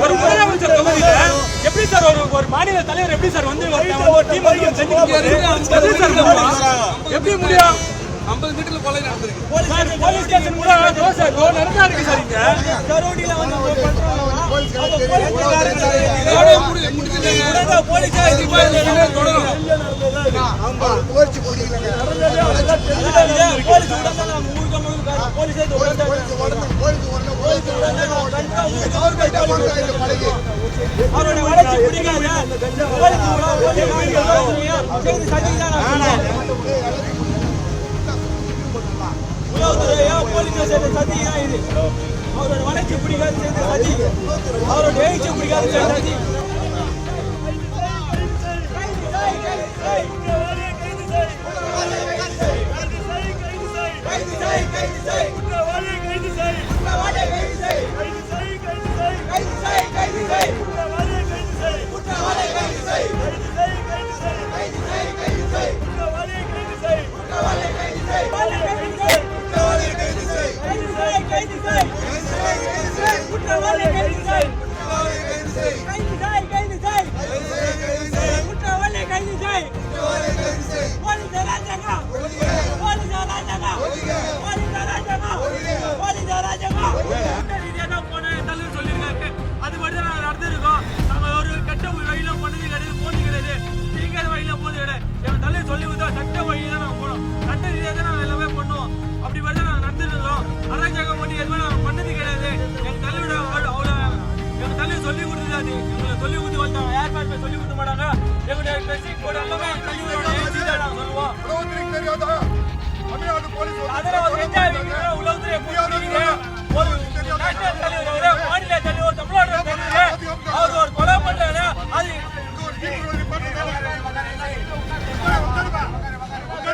ஒரு முதலமைச்சர் தொகுதியில எப்படி சார் ஒரு மாநில தலைவர் எப்படி சார் வந்து எப்படி முடியும்? 50 மீட்டர்ல கொலை நடந்திருக்கு. போலீஸ் ஸ்டேஷன் கூட நடந்தா இருக்கு சார். இங்க கரோடியில வந்து அவருடைய வளர்ச்சி பிடிக்காது. போலீஸ் சதியா இது. அவரோட வளர்ச்சி பிடிக்காது சேர்ந்து சதி, அவரோட எழுச்சி பிடிக்காது சதி.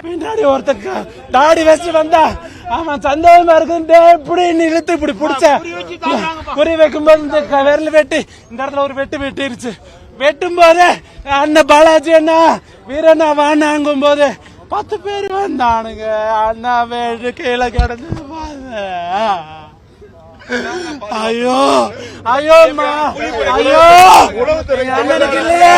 பின்னாடி ஒருத்தக்க தாடி வச்சு வந்தா அவன் சந்தோஷமா இருக்கு. இப்படி இழுத்து இப்படி பிடிச்ச குறி வைக்கும் போது இந்த விரல் வெட்டி இந்த இடத்துல ஒரு வெட்டு வெட்டிருச்சு. வெட்டும் போது அண்ணன் பாலாஜி அண்ணா வீரண்ணா வாங்கும் போது 10 பேர் வந்தானுங்க. அண்ணா வேடு கீழே கிடந்து ஐயோ ஐயோ ஐயோ அண்ணனுக்கு இல்லையே.